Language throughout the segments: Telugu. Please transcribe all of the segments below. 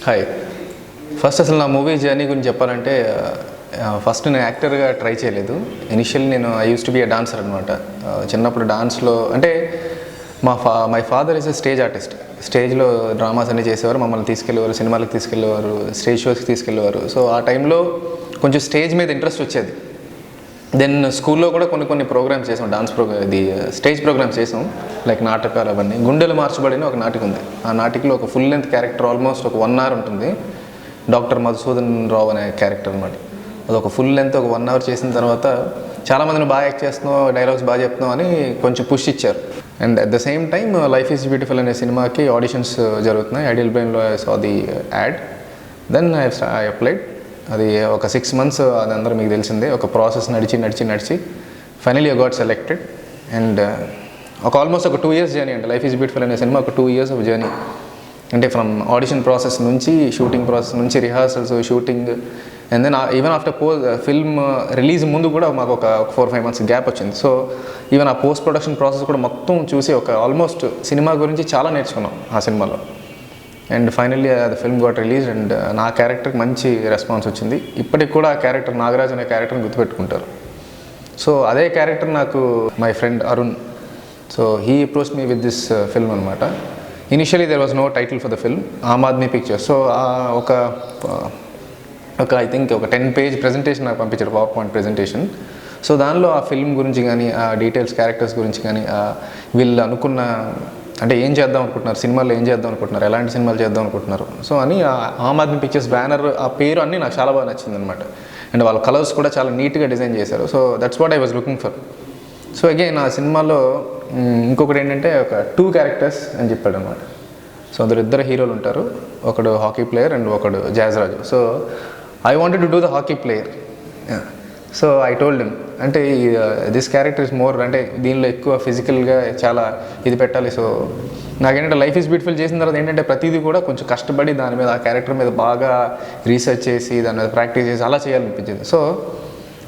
హాయ్. ఫస్ట్ అసలు నా మూవీ జర్నీ గురించి చెప్పాలంటే ఫస్ట్ నేను యాక్టర్గా ట్రై చేయలేదు. ఇనిషియల్లీ నేను I use to be A dancer అనమాట. చిన్నప్పుడు డాన్స్లో అంటే my father is a stage artist. స్టేజ్లో డ్రామాస్ అన్నీ చేసేవారు, మమ్మల్ని తీసుకెళ్ళేవారు, సినిమాలకు తీసుకెళ్ళేవారు, స్టేజ్ షోస్కి తీసుకెళ్ళేవారు. సో ఆ టైంలో కొంచెం స్టేజ్ మీద ఇంట్రెస్ట్ వచ్చేది. దెన్ స్కూల్లో కూడా కొన్ని ప్రోగ్రామ్స్ చేసాం, డాన్స్ ప్రోగ్రామ్, ఇది స్టేజ్ ప్రోగ్రామ్స్ చేసాం, లైక్ నాటకాలు అవన్నీ. గుండెలు మార్చబడిన ఒక నాటిక ఉంది. ఆ నాటికలో ఒక ఫుల్ లెంత్ క్యారెక్టర్ ఆల్మోస్ట్ ఒక 1 hour ఉంటుంది. డాక్టర్ మధుసూదన్ రావు అనే క్యారెక్టర్ అనమాట. అది ఒక ఫుల్ లెంత్ ఒక 1 hour చేసిన తర్వాత చాలామందిని బాగా యాక్ట్ చేస్తున్నావు, డైలాగ్స్ బాగా చెప్తున్నావు అని కొంచెం పుష్ ఇచ్చారు. And at the same time life is beautiful అనే సినిమాకి ఆడిషన్స్ జరుగుతున్నాయి. ఐడియల్ బ్రెయిన్లో I saw the ad. Then I applied. అది ఒక 6 months, అది అందరూ మీకు తెలిసిందే, ఒక ప్రాసెస్ నడిచి finally I got selected. And ఒక ఆల్మోస్ట్ ఒక 2 years జర్నీ అండి. లైఫ్ ఈజ్ బ్యూటిఫుల్ అనే సినిమా ఒక 2 years ఆఫ్ జర్నీ. అంటే ఫ్రమ్ ఆడిషన్ ప్రాసెస్ నుంచి, షూటింగ్ ప్రాసెస్ నుంచి, rehearsals, shooting, and then even after film release ముందు కూడా మాకు ఒక 4-5 months గ్యాప్ వచ్చింది. సో ఈవెన్ ఆ పోస్ట్ ప్రొడక్షన్ ప్రాసెస్ కూడా మొత్తం చూసి ఒక ఆల్మోస్ట్ సినిమా గురించి చాలా నేర్చుకున్నాం ఆ సినిమాలో. అండ్ ఫైనల్లీ అది ఫిల్మ్ గాట్ రిలీజ్. అండ్ నా క్యారెక్టర్కి మంచి రెస్పాన్స్ వచ్చింది. ఇప్పటికి కూడా ఆ క్యారెక్టర్, నాగరాజ్ అనే క్యారెక్టర్ని గుర్తుపెట్టుకుంటారు. సో అదే క్యారెక్టర్ నాకు my friend Arun, so he approach me with this film అనమాట. Initially there was no title for the film, Aam Aadmi Pictures. So ఒక ఐ థింక్ ఒక 10-page ప్రెజెంటేషన్ నాకు పంపించారు, పవర్ పాయింట్ ప్రెజెంటేషన్. సో దానిలో ఆ ఫిల్మ్ గురించి కానీ, ఆ డీటెయిల్స్, క్యారెక్టర్స్ గురించి కానీ, వీళ్ళు అనుకున్న అంటే ఏం చేద్దాం అనుకుంటున్నారు, సినిమాల్లో ఏం చేద్దాం అనుకుంటున్నారు, ఎలాంటి సినిమాలు చేద్దాం అనుకుంటున్నారు, సో అని ఆమ్ ఆద్మీ పిక్చర్స్ బ్యానర్, ఆ పేరు అన్నీ నాకు చాలా బాగా నచ్చింది అనమాట. అండ్ వాళ్ళ కలర్స్ కూడా చాలా నీట్గా డిజైన్ చేశారు. So that's what I was looking for. So again ఆ సినిమాలో ఇంకొకటి ఏంటంటే ఒక 2 characters అని చెప్పాడు అనమాట. సో అందులో 2 హీరోలు ఉంటారు, ఒకడు హాకీ ప్లేయర్ అండ్ ఒకడు jazz Raju. So I wanted to do the hockey player. So I told him, అంటే దిస్ క్యారెక్టర్ ఇస్ మోర్, అంటే దీనిలో ఎక్కువ ఫిజికల్గా చాలా ఇది పెట్టాలి. సో నాకేంటంటే లైఫ్ ఈజ్ బ్యూటిఫుల్ చేసిన తర్వాత ఏంటంటే ప్రతిదీ కూడా కొంచెం కష్టపడి దాని మీద, ఆ క్యారెక్టర్ మీద బాగా రీసెర్చ్ చేసి దాని మీద ప్రాక్టీస్ చేసి అలా చేయాలనిపించింది. సో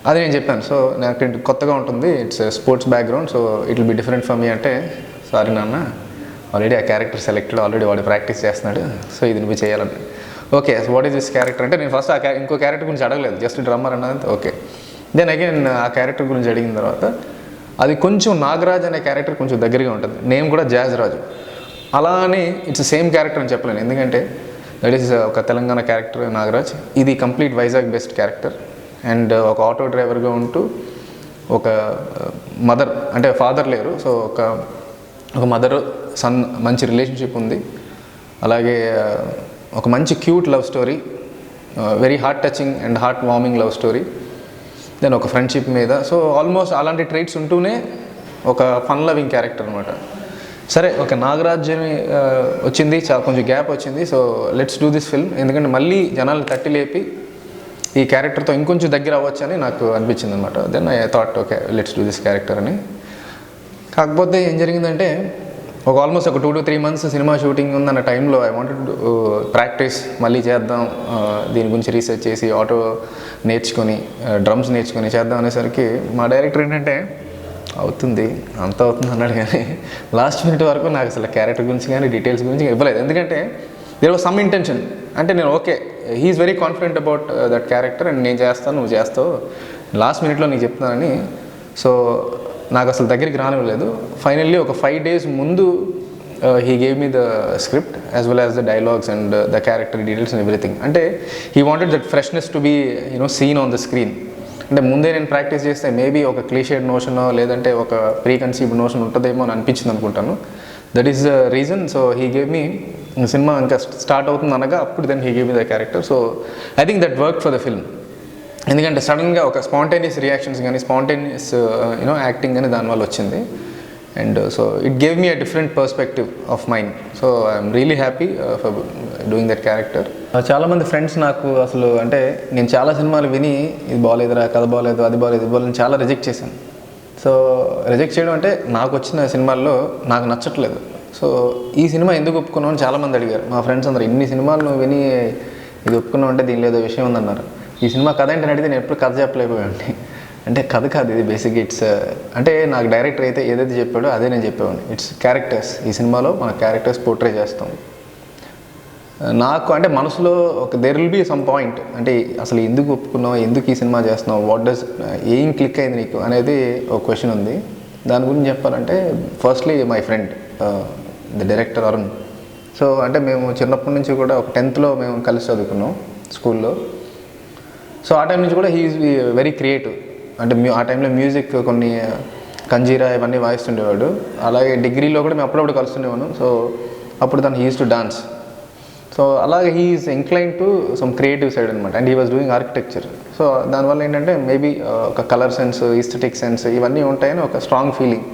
అది నేను చెప్పాను. సో నాకు కొత్తగా ఉంటుంది, it's sports background, so it will be different for me అంటే, సారీ నాన్న, ఆల్రెడీ ఆ క్యారెక్టర్ సెలెక్టెడ్, ఆల్రెడీ వాడు ప్రాక్టీస్ చేస్తున్నాడు, సో ఇది నువ్వు చేయాలంటే. Okay, what is this character అంటే నేను ఫస్ట్ ఇంకో క్యారెక్టర్ గురించి అడగలేదు, జస్ట్ డ్రమ్మర్ అన్నది. ఓకే, దెన్ అగైన్ ఆ క్యారెక్టర్ గురించి అడిగిన తర్వాత అది కొంచెం నాగరాజ్ అనే క్యారెక్టర్ కొంచెం దగ్గరగా ఉంటుంది, నేమ్ కూడా జాజ్ రాజు. అలా అని ఇట్స్ సేమ్ క్యారెక్టర్ అని చెప్పలేను, ఎందుకంటే దట్ ఈస్ ఒక తెలంగాణ క్యారెక్టర్ నాగరాజ్, ఇది complete Vizag based character. And ఒక ఆటో డ్రైవర్గా ఉంటూ ఒక మదర్, అంటే ఫాదర్ లేరు, సో ఒక మదర్ సన్ మంచి రిలేషన్షిప్ ఉంది. అలాగే ఒక మంచి cute love story, very heart touching and heart warming love story. Then ఒక ఫ్రెండ్షిప్ మీద, సో ఆల్మోస్ట్ అలాంటి ట్రైట్స్ ఉంటూనే ఒక ఫన్ లవింగ్ క్యారెక్టర్ అనమాట. సరే, ఒక నాగరాజ్ని వచ్చింది, కొంచెం గ్యాప్ వచ్చింది. So let's do this film, ఎందుకంటే మళ్ళీ జనాలు తట్టి లేపి ఈ క్యారెక్టర్తో ఇంకొంచెం దగ్గర అవ్వచ్చు అని నాకు అనిపించింది అనమాట. Then I thought okay let's do this character అని. కాకపోతే ఏం జరిగిందంటే ఒక ఆల్మోస్ట్ ఒక 2 to 3 months సినిమా షూటింగ్ ఉందన్న టైంలో ఐ వాంటెడ్ టు ప్రాక్టీస్, మళ్ళీ చేద్దాం, దీని గురించి రీసెర్చ్ చేసి ఆటో నేర్చుకొని, డ్రమ్స్ నేర్చుకొని చేద్దాం అనేసరికి మా డైరెక్టర్ ఏంటంటే అవుతుంది అంత అవుతుంది అన్నాడు, కానీ లాస్ట్ మినిట్ వరకు నాకు అసలు క్యారెక్టర్ గురించి కానీ డీటెయిల్స్ గురించి ఇవ్వలేదు. ఎందుకంటే దేర్ వాజ్ సమ్ ఇంటెన్షన్, అంటే నేను okay he's very confident about that character and నేను చేస్తాను, నువ్వు చేస్తావు, లాస్ట్ మినిట్లో నీకు చెప్తున్నానని. సో నాకు అసలు దగ్గరికి రానివ్వలేదు. ఫైనల్లీ ఒక 5 days ముందు he gave me the script as well as the dialogues and the character details and everything. అంటే he wanted that freshness to be seen on the screen. అంటే ముందే నేను ప్రాక్టీస్ చేస్తే మేబీ ఒక క్లీషేడ్ నోషనో లేదంటే ఒక ప్రీ కన్సీవ్డ్ నోషన్ ఉంటుందేమో అని అనిపించింది అనుకుంటాను. That is the reason. So he gave me, సినిమా ఇంకా స్టార్ట్ అవుతుంది అనగా అప్పుడు then he gave me the character. So I think that work for the film. ఎందుకంటే సడన్గా ఒక స్పాంటేనియస్ రియాక్షన్స్ కానీ, స్పాంటేనియస్ యాక్టింగ్ కానీ దానివల్ల వచ్చింది. And so it gave me a different perspective of mind. So I'm really happy for doing that character. చాలామంది ఫ్రెండ్స్ నాకు అసలు, అంటే నేను చాలా సినిమాలు విని ఇది బాగాలేదురా, కథ బాగాలేదు, అది బాగాలేదు, ఇది బాగాలేదు, చాలా రిజెక్ట్ చేశాను. సో రిజెక్ట్ చేయడం అంటే నాకు వచ్చిన సినిమాల్లో నాకు నచ్చట్లేదు, సో ఈ సినిమా ఎందుకు ఒప్పుకున్నావు అని చాలామంది అడిగారు. మా ఫ్రెండ్స్ అందరూ, ఇన్ని సినిమాలు నువ్వు విని ఇది ఒప్పుకున్నావు అంటే దీనిలో ఏదో విషయం ఉందన్నారు. ఈ సినిమా కథ ఏంటని అడిగితే నేను ఎప్పుడు కథ చెప్పలేకపోయాను. అంటే కథ కాదు ఇది, బేసిక్గా ఇట్స్, అంటే నాకు డైరెక్టర్ అయితే ఏదైతే చెప్పాడో అదే నేను చెప్పేవాడిని. It's characters. ఈ సినిమాలో మన క్యారెక్టర్స్ పోర్ట్రే చేస్తాం. నాకు అంటే మనసులో there will be some point, అంటే అసలు ఎందుకు ఒప్పుకున్నావు, ఎందుకు ఈ సినిమా చేస్తున్నావు, వాట్ డస్, ఏం క్లిక్ అయింది నీకు అనేది ఒక క్వశ్చన్ ఉంది. దాని గురించి చెప్పాలంటే firstly my friend the director Arun. So అంటే మేము చిన్నప్పటి నుంచి కూడా ఒక 10th మేము కలిసి చదువుకున్నాం స్కూల్లో. సో ఆ టైం నుంచి కూడా హీఈస్ వెరీ క్రియేటివ్. అంటే ఆ టైంలో మ్యూజిక్ కొన్ని కంజీరా ఇవన్నీ వాయిస్తుండేవాడు. అలాగే డిగ్రీలో కూడా మేము అప్పుడప్పుడు కలుస్తుండేవాను. సో అప్పుడు తను he use to dance. So అలాగే he is incline to some creative side అనమాట. And he was doing architecture. So దానివల్ల ఏంటంటే మేబీ ఒక కలర్ సెన్స్, ఈస్థెటిక్ సెన్స్ ఇవన్నీ ఉంటాయని ఒక స్ట్రాంగ్ ఫీలింగ్.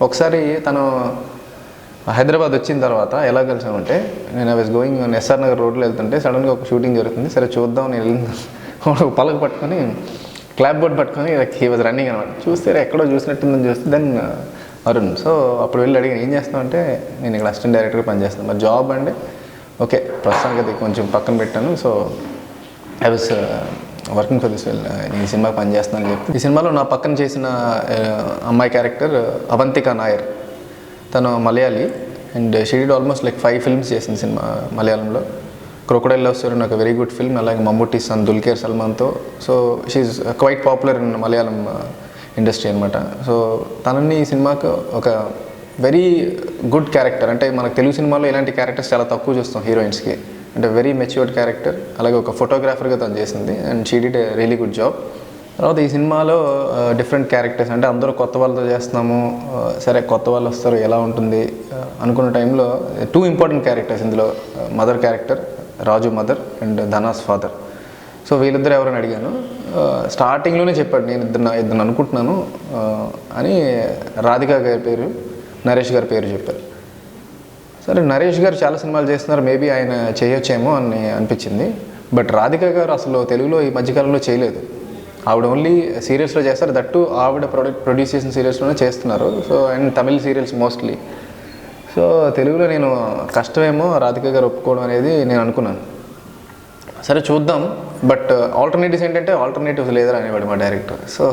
ఒకసారి తను హైదరాబాద్ వచ్చిన తర్వాత ఎలా కలిసామంటే, నేను I was going SR Nagar రోడ్లో వెళ్తుంటే సడన్గా ఒక షూటింగ్ జరుగుతుంది. సరే చూద్దాం నేను వెళ్ళింది పలక పట్టుకొని క్లాప్ బోర్డ్ పట్టుకొని హీ వాజ్ రన్నింగ్ అనమాట. చూస్తే ఎక్కడో చూసినట్టుందని చూస్తే దెన్ అరుణ్. సో అప్పుడు వెళ్ళి అడిగిన ఏం చేస్తాను అంటే, నేను ఇక్కడ అసిస్టెంట్ డైరెక్టర్గా పనిచేస్తాను, మరి జాబ్ అంటే ఓకే ప్రస్తుతానికి అది కొంచెం పక్కన పెట్టాను. So I was working for this well, నేను ఈ సినిమాకి పనిచేస్తానని చెప్పి. ఈ సినిమాలో నా పక్కన చేసిన అమ్మాయి క్యారెక్టర్ అవంతిక నాయర్. తను Malayali and she did almost like 5 films చేసింది సినిమా మలయాళంలో. క్రొకొడైల్ లవ్ స్టోరీ ఒక వెరీ గుడ్ ఫిల్మ్. అలాగే మమ్ముట్టి సన్ దుల్కేర్ సల్మాన్తో. So she's quite popular in Malayalam industry అనమాట. సో తనని ఈ సినిమాకు ఒక వెరీ గుడ్ క్యారెక్టర్, అంటే మనకు తెలుగు సినిమాలో ఇలాంటి క్యారెక్టర్స్ చాలా తక్కువ చూస్తాం హీరోయిన్స్కి. అంటే వెరీ మెచ్యూర్డ్ క్యారెక్టర్. అలాగే ఒక ఫోటోగ్రాఫర్గా తను చేసింది and she did a really good job. తర్వాత ఈ సినిమాలో డిఫరెంట్ క్యారెక్టర్స్, అంటే అందరూ కొత్త వాళ్ళతో చేస్తున్నాము, సరే కొత్త వాళ్ళు వస్తారు ఎలా ఉంటుంది అనుకున్న టైంలో 2 ఇంపార్టెంట్ క్యారెక్టర్స్ ఇందులో. Mother character, Raju mother and ధనాస్ father. So వీళ్ళిద్దరు ఎవరైనా అడిగాను. స్టార్టింగ్లోనే చెప్పాడు నేను ఇద్దరు అనుకుంటున్నాను అని. రాధిక గారి పేరు, నరేష్ గారి పేరు చెప్పారు. సరే నరేష్ గారు చాలా సినిమాలు చేస్తున్నారు, మేబీ ఆయన చేయొచ్చేమో అని అనిపించింది. బట్ రాధిక గారు అసలు తెలుగులో ఈ మధ్యకాలంలో చేయలేదు. ఆవిడ ఓన్లీ సీరియల్స్లో చేస్తారు, దట్టు ఆవిడ ప్రొడ్యూస్ చేసిన సీరియల్స్లోనే చేస్తున్నారు. So and Tamil serials mostly. So తెలుగులో నేను కష్టమేమో రాధిక గారు ఒప్పుకోవడం అనేది నేను అనుకున్నాను. సరే చూద్దాం. బట్ ఆల్టర్నేటివ్స్ ఏంటంటే ఆల్టర్నేటివ్స్ లేదని అనేవాడు మా డైరెక్టర్. సో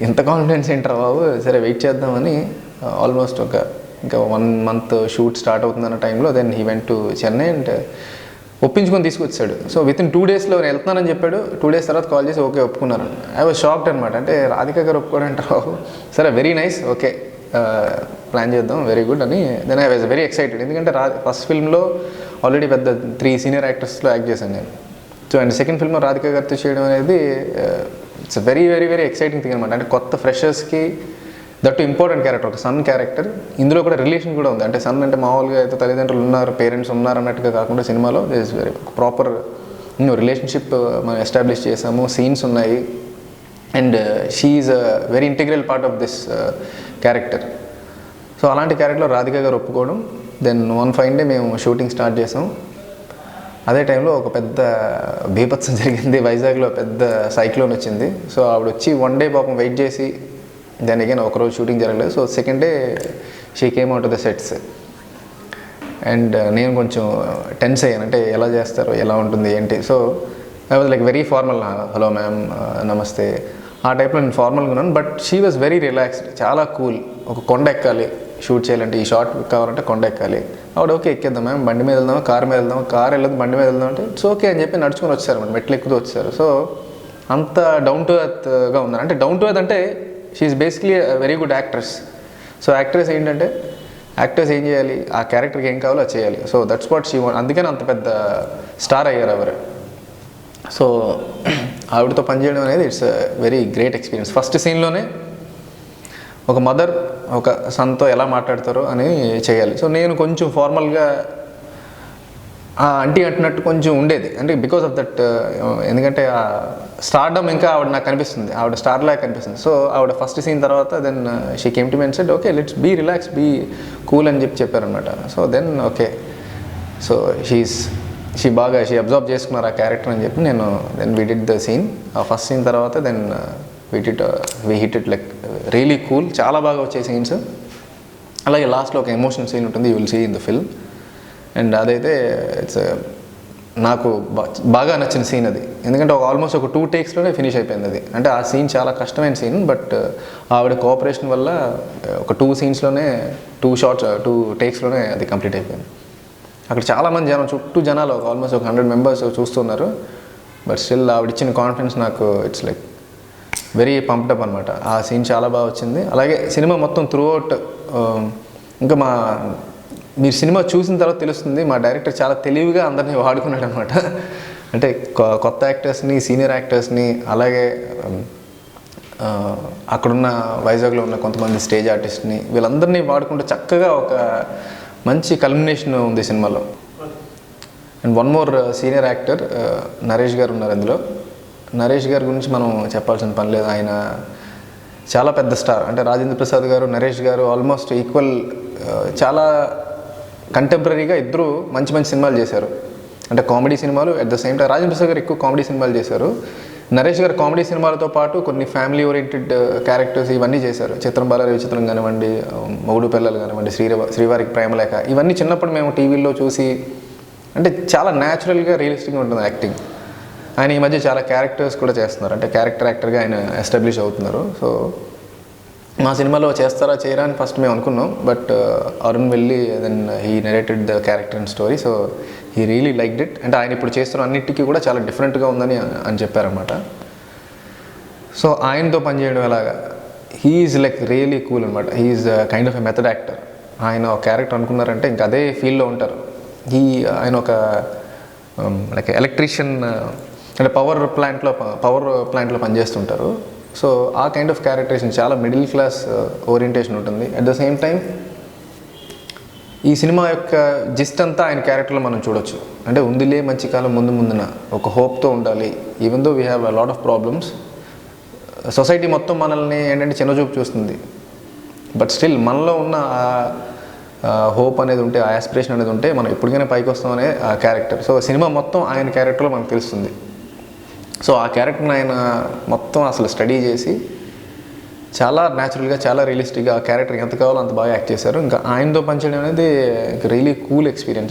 ఎంత కాన్ఫిడెన్స్ ఏంటారు బాబు, సరే వెయిట్ చేద్దామని ఆల్మోస్ట్ ఇంకా 1 month షూట్ స్టార్ట్ అవుతుందన్న టైంలో then he went to Chennai and ఒప్పించుకొని తీసుకొచ్చాడు. సో వితిన్ 2 daysలో నేను వెళ్తున్నానని చెప్పాడు. 2 days తర్వాత కాల్ చేసి ఓకే ఒప్పుకున్నారు. ఐ వాజ్ షాక్డ్ అనమాట. అంటే రాధిక గారు ఒప్పుకోవడం అంటారు, సరే వెరీ నైస్, ఓకే ప్లాన్ చేద్దాం, వెరీ గుడ్ అని. Then I was very excited. ఎందుకంటే ఫస్ట్ ఫిల్మ్లో ఆల్రెడీ పెద్ద 3 senior యాక్టర్స్లో యాక్ట్ చేశాను నేను. So and second film Radhika గారితో చేయడం అనేది it's very very very exciting thing అనమాట. అంటే కొత్త ఫ్రెషర్స్కి దట్టు ఇంపార్టెంట్ క్యారెక్టర్, ఒక సన్ క్యారెక్టర్. ఇందులో కూడా రిలేషన్ కూడా ఉంది. అంటే సన్ అంటే మామూలుగా అయితే తల్లిదండ్రులు ఉన్నారు, పేరెంట్స్ ఉన్నారు అన్నట్టుగా కాకుండా సినిమాలో దిస్ వెరీ ప్రాపర్ రిలేషన్షిప్ మనం ఎస్టాబ్లిష్ చేసాము, సీన్స్ ఉన్నాయి. And she is a very integral part of this character. So అలాంటి క్యారెక్టర్లో రాధిక గారు ఒప్పుకోవడం. దెన్ వన్ ఫైన్ డే మేము షూటింగ్ స్టార్ట్ చేసాం. అదే టైంలో ఒక పెద్ద బీభత్సం జరిగింది. వైజాగ్లో పెద్ద సైక్లోన్ వచ్చింది. సో ఆవిడ వచ్చి 1 day పాపం వెయిట్ చేసి దెన్ అగైన్ ఒకరోజు షూటింగ్ జరగలేదు. So second day she came out of the sets. And నేను కొంచెం టెన్స్ అయ్యాను, అంటే ఎలా చేస్తారు, ఎలా ఉంటుంది ఏంటి. So I was like very formal, hello ma'am, నమస్తే, ఆ టైప్లో నేను ఫార్మల్గా ఉన్నాను. But she was very relaxed, చాలా కూల్. ఒక కొండ ఎక్కాలి షూట్ చేయాలంటే, ఈ షార్ట్ కావాలంటే కొండ ఎక్కాలి. ఆవిడ ఓకే ఎక్కేద్దాం మ్యామ్, బండి మీద వెళ్దాం, కార్ మీద వెళ్దాం, కార్ వెళ్ళదు బండి మీద వెళ్దాం అంటే ఇట్స్ ఓకే అని చెప్పి నడుచుకొని వచ్చారు అన్నమాట, మెట్లు ఎక్కుతూ వచ్చారు. సో అంత డౌన్ టు ఎర్త్గా ఉన్నారు. అంటే డౌన్ టు ఎర్త్ అంటే she is basically very good actress. So actress ఏంటంటే యాక్టర్స్ ఏం చేయాలి, ఆ క్యారెక్టర్కి ఏం కావాలో అది చేయాలి. So that's what she want. అందుకని అంత పెద్ద స్టార్ అయ్యారు ఎవరు. సో ఆవిడతో పనిచేయడం అనేది it's very great experience. First సీన్లోనే ఒక మదర్ ఒక సన్తో ఎలా మాట్లాడతారో అని చేయాలి. సో నేను కొంచెం ఫార్మల్గా ఆంటీ అంటున్నట్టు కొంచెం ఉండేది, అంటే బికాస్ ఆఫ్ దట్. ఎందుకంటే ఆ స్టార్డమ్ ఇంకా ఆవిడ నాకు కనిపిస్తుంది, ఆవిడ స్టార్ లాగా కనిపిస్తుంది. సో ఆవిడ ఫస్ట్ సీన్ తర్వాత then she came to me and said okay let's be relax, be cool అని చెప్పారనమాట. So then okay, so she observe చేసుకున్నారు ఆ క్యారెక్టర్ అని చెప్పి నేను then we did the scene. ఆ ఫస్ట్ సీన్ తర్వాత then we hit it like really cool, చాలా బాగా వచ్చే సీన్స్. అలాగే లాస్ట్లో ఒక ఎమోషనల్ సీన్ ఉంటుంది, you will see in the film. And అదైతే ఇట్స్ నాకు బాగా నచ్చిన సీన్ అది. ఎందుకంటే ఆల్మోస్ట్ ఒక 2 takesలోనే ఫినిష్ అయిపోయింది అది. అంటే ఆ సీన్ చాలా కష్టమైన సీన్, బట్ ఆవిడ కోఆపరేషన్ వల్ల ఒక 2 scenesలోనే 2 takesలోనే అది కంప్లీట్ అయిపోయింది. అక్కడ చాలామంది జనం, చుట్టూ జనాలు ఆల్మోస్ట్ ఒక 100 మెంబర్స్ చూస్తున్నారు. బట్ స్టిల్ ఆవిడిచ్చిన కాన్ఫిడెన్స్ నాకు ఇట్స్ లైక్ వెరీ పంప్డప్ అనమాట. ఆ సీన్ చాలా బాగా వచ్చింది. అలాగే సినిమా మొత్తం త్రూఅవుట్ ఇంకా మీరు సినిమా చూసిన తర్వాత తెలుస్తుంది మా డైరెక్టర్ చాలా తెలివిగా అందరినీ వాడుకున్నాడు అనమాట. అంటే కొత్త యాక్టర్స్ని, సీనియర్ యాక్టర్స్ని, అలాగే అక్కడున్న వైజాగ్లో ఉన్న కొంతమంది స్టేజ్ ఆర్టిస్ట్ని, వీళ్ళందరినీ వాడుకుంటూ చక్కగా ఒక మంచి కల్మినేషన్ ఉంది సినిమాలో. And one more senior actor Naresh గారు ఉన్నారు అందులో. నరేష్ గారి గురించి మనం చెప్పాల్సిన పని లేదు. ఆయన చాలా పెద్ద స్టార్. అంటే రాజేంద్ర ప్రసాద్ గారు, నరేష్ గారు ఆల్మోస్ట్ ఈక్వల్. చాలా కంటెంపరీగా ఇద్దరు మంచి మంచి సినిమాలు చేశారు. అంటే కామెడీ సినిమాలు, at the same time Rajendra Prasad గారు ఎక్కువ కామెడీ సినిమాలు చేశారు. నరేష్ గారు కామెడీ సినిమాలతో పాటు కొన్ని ఫ్యామిలీ ఓరియంటెడ్ క్యారెక్టర్స్ ఇవన్నీ చేశారు. చిత్రం బాల విచిత్రం కానివ్వండి, మొగుడు పిల్లలు కానివ్వండి, శ్రీవారికి ప్రేమలేఖ, ఇవన్నీ చిన్నప్పుడు మేము టీవీల్లో చూసి, అంటే చాలా న్యాచురల్గా రియలిస్టిక్గా ఉంటుంది యాక్టింగ్. ఆయన ఈ మధ్య చాలా క్యారెక్టర్స్ కూడా చేస్తున్నారు. అంటే క్యారెక్టర్ యాక్టర్గా ఆయన ఎస్టాబ్లిష్ అవుతున్నారు. సో మా సినిమాలో చేస్తారా చేయరా అని ఫస్ట్ మేము అనుకున్నాం. బట్ అరుణ్ వెళ్ళి then he narrated the character and story. So he really liked it. అంటే ఆయన ఇప్పుడు చేస్తున్న అన్నిటికీ కూడా చాలా డిఫరెంట్గా ఉందని చెప్పారనమాట. సో ఆయనతో పనిచేయడం ఎలాగా, హీఈస్ లైక్ రియలీ కూల్ అనమాట. He is kind of a method actor. ఆయన ఒక క్యారెక్టర్ అనుకున్నారంటే ఇంకా అదే ఫీల్డ్లో ఉంటారు. ఆయన ఒక లైక్ ఎలక్ట్రీషియన్, అంటే పవర్ ప్లాంట్లో పనిచేస్తుంటారు. సో ఆ కైండ్ ఆఫ్ క్యారెక్టరేషన్ చాలా మిడిల్ క్లాస్ ఓరియంటేషన్ ఉంటుంది. అట్ ద సేమ్ టైం ఈ సినిమా యొక్క జిస్ట్ అంతా ఆయన క్యారెక్టర్లో మనం చూడొచ్చు. అంటే ఉందిలే మంచి కాలం ముందున ఒక హోప్తో ఉండాలి. Even though we have a lot of problems. Society మొత్తం మనల్ని ఏంటంటే చిన్నచూపు చూస్తుంది. బట్ స్టిల్ మనలో ఉన్న హోప్ అనేది ఉంటే, ఆ ఆస్పిరేషన్ అనేది ఉంటే మనం ఎప్పటికైనా పైకి వస్తామనే ఆ క్యారెక్టర్. సో సినిమా మొత్తం ఆయన క్యారెక్టర్లో మనకు తెలుస్తుంది. సో ఆ క్యారెక్టర్ని ఆయన మొత్తం అసలు స్టడీ చేసి చాలా న్యాచురల్గా, చాలా రియలిస్టిక్గా ఆ క్యారెక్టర్ ఎంత కావాలో అంత బాగా యాక్ట్ చేశారు. ఇంకా ఆయనతో పనిచేయడం అనేది రియలీ కూల్ ఎక్స్పీరియన్స్.